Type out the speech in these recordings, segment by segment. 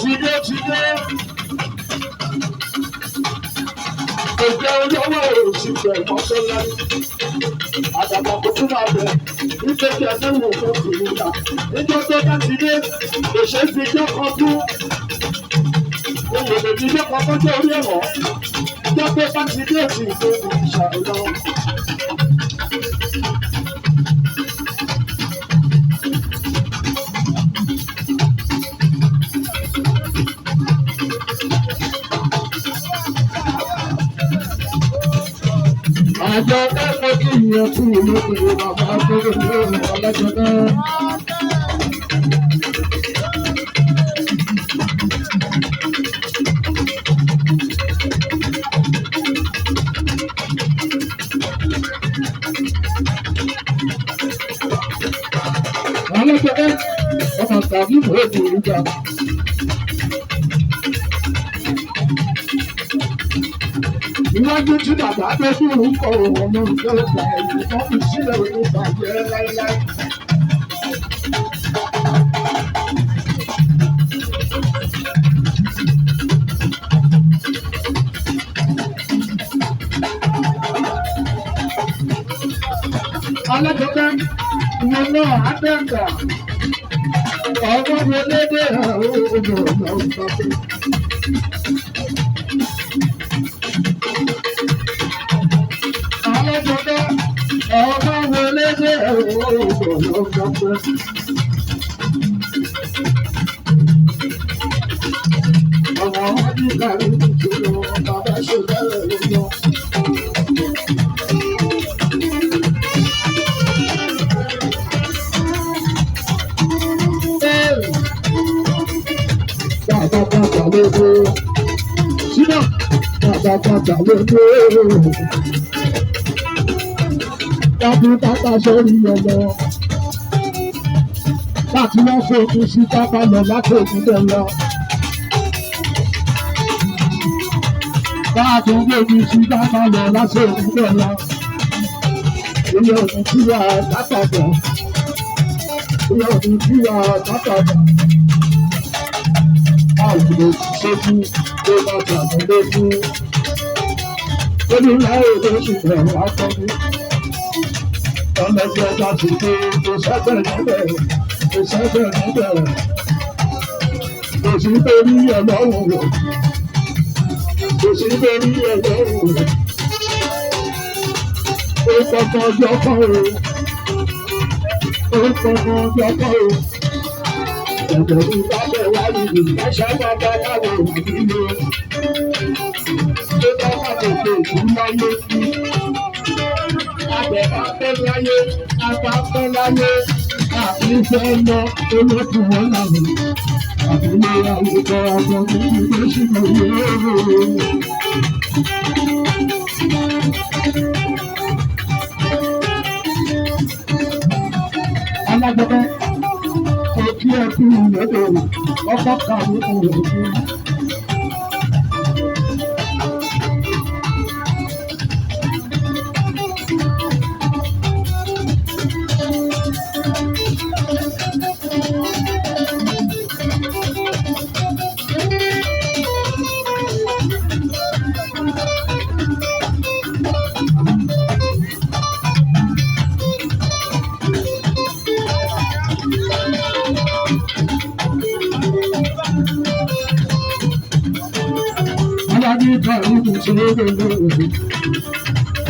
Tìdé òjò olówó òṣìṣẹ́ ìmọ̀sọ́lá àdàbà kò tún máa bẹ̀ nítorí ẹ̀dẹ́wò fún ìrìnà níjọ́ tó bá ti dé òṣè fi jọ́ kan dún òwòlè ní jọ́ kan kọjá orí ẹ̀rọ níjọ́ tó bá ti dé òsì ìfowópamọ́ ìṣàlọ́. Àjọ kẹ́kọ̀ọ́ kí ìyẹn kú lókè bàbá tó lè ní ọlọ́jọ́ náà. Ọlọ́jọ́ náà ọmọ tàbí ìwé ìjà. Iwájú tí bàbá tó dúró ń kọ òun ló ń gbé ọgbà ẹ̀yìn tó fi sílẹ̀ òun bàjẹ́ láíláí. Alájọpẹ́ ìwọ náà á dẹ́gbà. Ọmọ wo lédè àwọn ọmọ ọ̀gá pé. Ọmọ wo lédè àwọn ọmọ ọ̀gá pé. Ọmọ ọdún kàrí ìṣòro bàbá ṣe bẹ̀rẹ̀ lọ́jọ́. Bàbá lóko, síná, bàbá lóko. Bàbá sórí ọlọ. Láti wọ́n fòkun sí pápá lọ láti òkúta lọ. Báàtò gbòógì sí pápá lọ láti òkúta lọ. Ilé ọ̀dùn tí wà látàgbà. Ilé ọ̀dùn tí wà látàgbà. Àwùjọ sójú tó bá tàbí lójú. Olùyàwó tó ṣùgbọ́n akọni. Ọlọ́jọ́ bá ti dé tó sẹ́gbẹ̀ níbẹ̀, tó sẹ́gbẹ̀ níbẹ̀. Kò sí torí ọlọ́run rẹ̀, kò sí torí ọlọ́run rẹ̀. Ó kọ́kọ́ ọjọ́ kan o, ó kọ́kọ́ ọjọ́ kan o. Ẹ̀jẹ̀ ní bábẹ̀ wá lùdì, ẹ̀ṣẹ̀ bàbá láwo ìdílé. Ṣé bá wà tètè kú láyé sí? Àgbẹ̀ bá fẹ́ láyé, àgbà fẹ́ láyé. Àfihàn lọ olókùn wọn làwọn. Àbúlé àwùjọ àjọ ní ìlú ṣùgbọ́n yóò. Alágbẹ̀bẹ̀. Kí ẹ kú lọ́dọ̀ ọkọ̀ kàwé ọ̀rọ̀ ọ̀gbìn.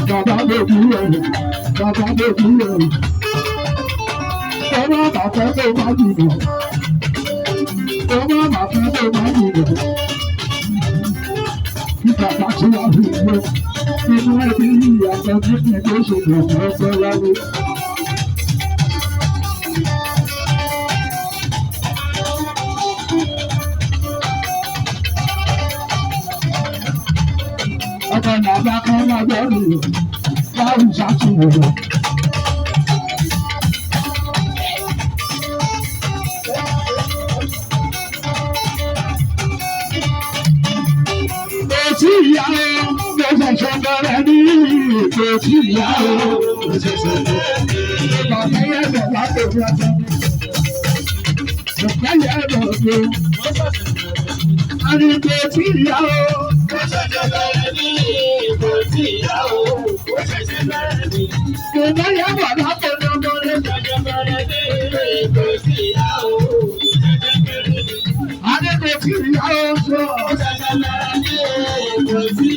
Bàbá bèbí rẹ̀, bàbá bèbí rẹ̀. Ọmọ bàbá tó bá jìnnà. Ọmọ bàbá tó bá jìnnà. Kí bàbá tí wà ní ìlú. Inú ẹbí ìyàtọ̀ tí kì í tó ṣe gbọ̀ngàn ẹgbẹ́ wáyé. Ọmọ bàbá kan lábẹ́ mi, láwùjọ ṣàtúnwò. Ètí ìyá o, mo ṣẹ̀ṣẹ̀ bẹ̀rẹ̀ ní ètí ìyá o, mo ṣẹ̀ṣẹ̀ bẹ̀rẹ̀ ní. Bàbá yẹn bẹ̀ wá pé bí ọjọ́ mi. Bàbá yẹn bẹ̀ wá pé. Àdìgbò tí ìyá o. Ó ṣẹ̀ṣẹ̀ bẹ̀rẹ̀ ní kò sí ìyá o. Ó ṣẹ̀ṣẹ̀ bẹ̀rẹ̀ ní. Kò bá yá bàbá kò ní ọmọ rẹ̀. Ó ṣẹ̀ṣẹ̀ bẹ̀rẹ̀ ní kò sí ìyá o. Ó ṣẹ̀ṣẹ̀ bẹ̀rẹ̀ ní. Àdìgbò tí ìyá o sọ. Ó ṣẹ̀ṣẹ̀ bẹ̀rẹ̀ ní kò sí